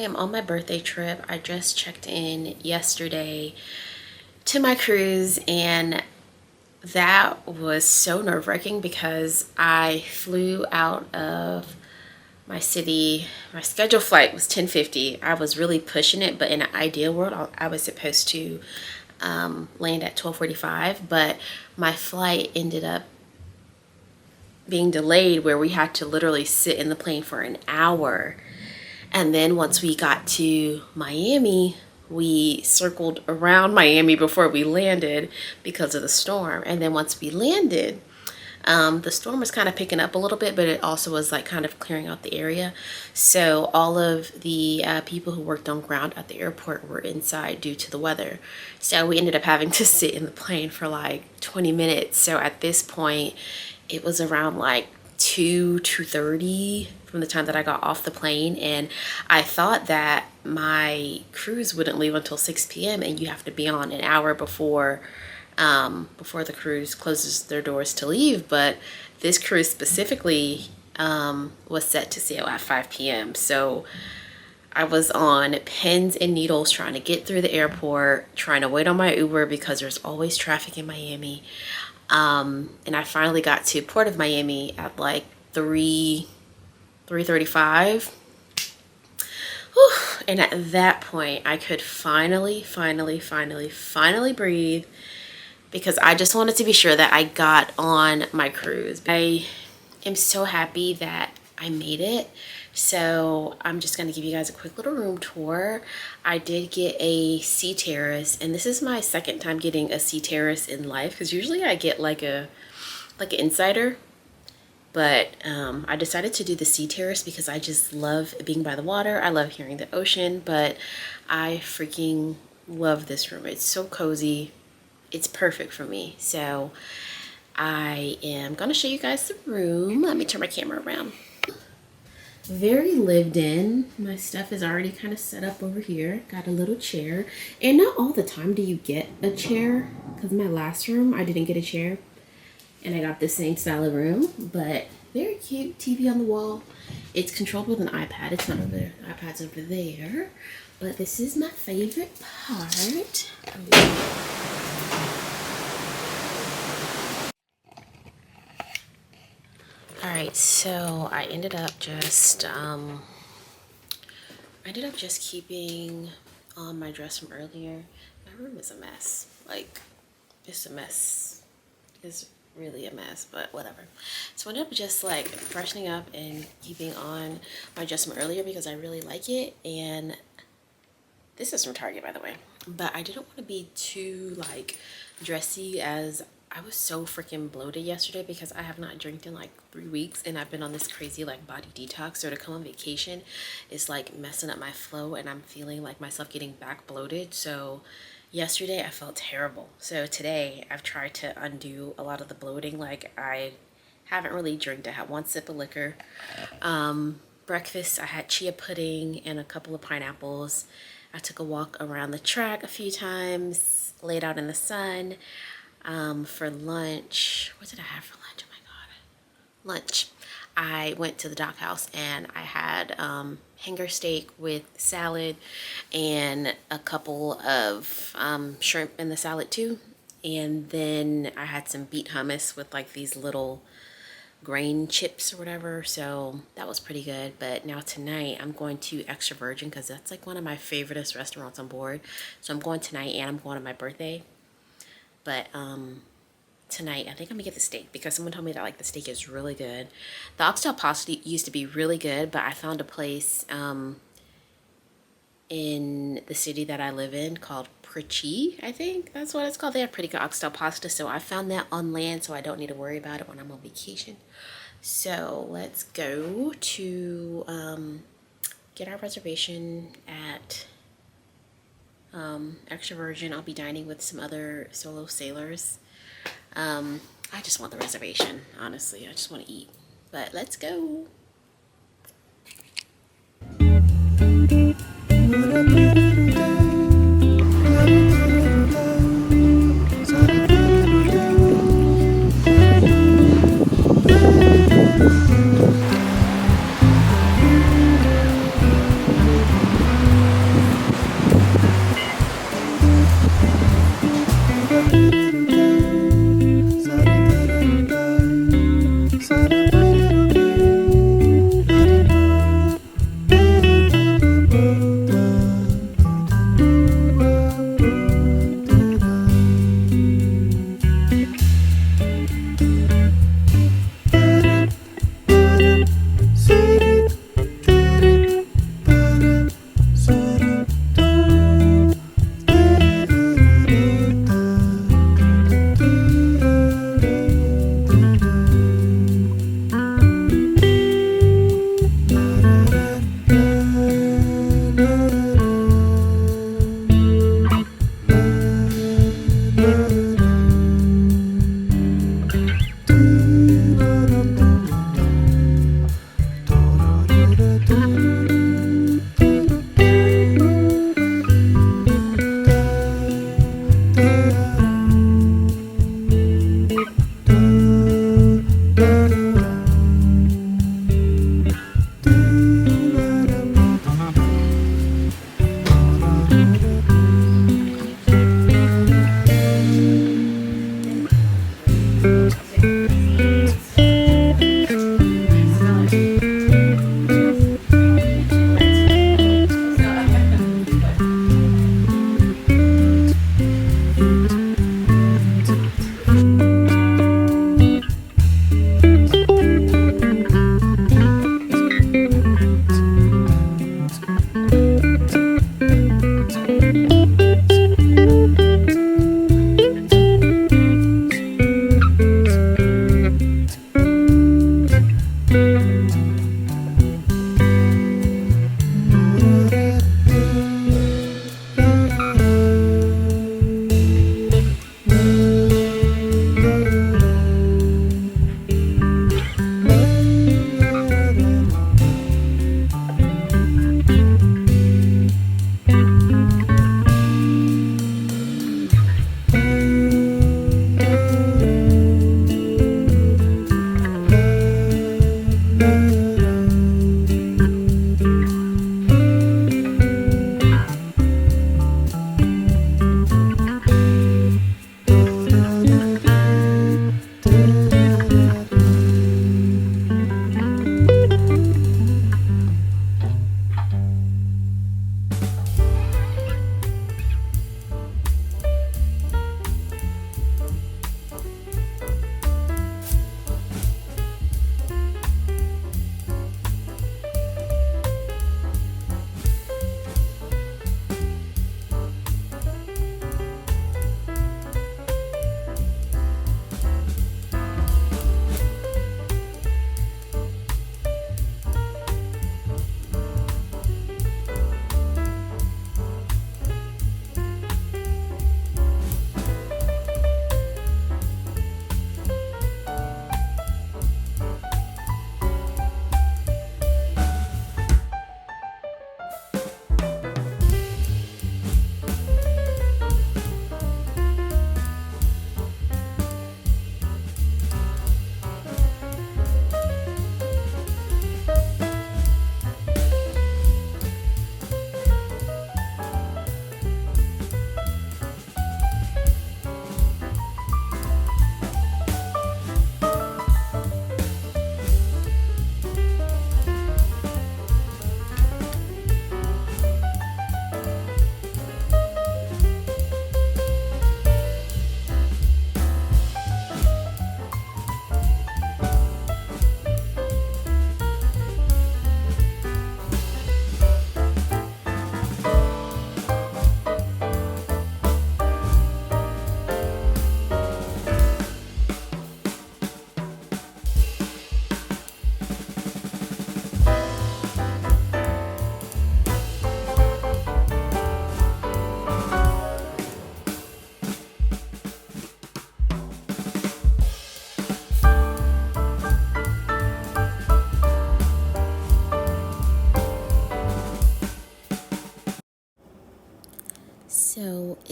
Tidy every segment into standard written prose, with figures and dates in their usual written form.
am on my birthday trip. I just checked in yesterday to my cruise, and that was so nerve-wracking because I flew out of my city. My scheduled flight was 10:50. I was really pushing it, but in an ideal world, I was supposed to land at 12:45, but my flight ended up being delayed where we had to literally sit in the plane for an hour. And then once we got to Miami, we circled around Miami before we landed because of the storm. And then once we landed, the storm was kind of picking up a little bit, but it also was like kind of clearing out the area. So all of the people who worked on ground at the airport were inside due to the weather. So we ended up having to sit in the plane for like 20 minutes. So at this point, it was around like 2:30 from the time that I got off the plane, and I thought that my cruise wouldn't leave until 6 p.m. and you have to be on an hour before the cruise closes their doors to leave. But this cruise specifically was set to sail at 5 p.m. So I was on pins and needles trying to get through the airport, trying to wait on my Uber because there's always traffic in Miami. And I finally got to Port of Miami at like 3:35. And at that point, I could finally breathe, because I just wanted to be sure that I got on my cruise. I am so happy that I made it. So I'm just going to give you guys a quick little room tour. I did get a sea terrace, and this is my second time getting a sea terrace in life, because usually I get like an insider. But I decided to do the sea terrace because I just love being by the water. I love hearing the ocean, but I freaking love this room. It's so cozy. It's perfect for me. So I am going to show you guys the room. Let me turn my camera around. Very lived in. My stuff is already kind of set up over here. Got a little chair. And not all the time do you get a chair, because my last room I didn't get a chair. And I got the same style of room, but very cute. TV on the wall. It's controlled with an iPad. It's not over there. The iPad's over there. But this is my favorite part. Alright, so I ended up just keeping on my dress from earlier. My room is a mess. Like, it's a mess. It's really a mess, but whatever. So I ended up just like freshening up and keeping on my dress from earlier because I really like it. And this is from Target, by the way. But I didn't want to be too like dressy, as I was so freaking bloated yesterday because I have not drank in like 3 weeks, and I've been on this crazy like body detox. So to come on vacation is like messing up my flow, and I'm feeling like myself getting back bloated. So yesterday I felt terrible. So today I've tried to undo a lot of the bloating. Like, I haven't really drank. I had 1 sip of liquor. Breakfast, I had chia pudding and a couple of pineapples. I took a walk around the track a few times, laid out in the sun. For lunch, what did I have for lunch? Oh my god. Lunch. I went to the dock house and I had hanger steak with salad and a couple of shrimp in the salad too. And then I had some beet hummus with like these little grain chips or whatever. So that was pretty good. But now tonight I'm going to Extra Virgin because that's like one of my favoriteest restaurants on board. So I'm going tonight, and I'm going on my birthday. But tonight I think I'm gonna get the steak because someone told me that like the steak is really good. The oxtail pasta used to be really good, but I found a place in the city that I live in called Prichi, I think that's what it's called. They have pretty good oxtail pasta, so I found that on land, so I don't need to worry about it when I'm on vacation. So let's go to get our reservation at Extra Virgin. I'll be dining with some other solo sailors. I just want the reservation, honestly. I just want to eat. But let's go.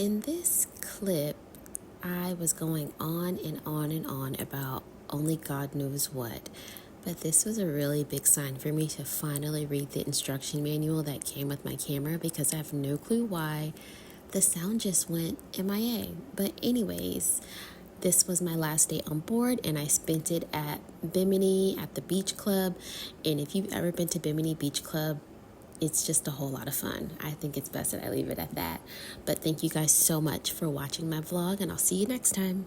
in this clip, I was going on and on and on about only God knows what. But this was a really big sign for me to finally read the instruction manual that came with my camera, because I have no clue why the sound just went MIA. But anyways, this was my last day on board, and I spent it at Bimini at the beach club. And if you've ever been to Bimini Beach Club, it's just a whole lot of fun. I think it's best that I leave it at that. But thank you guys so much for watching my vlog, and I'll see you next time.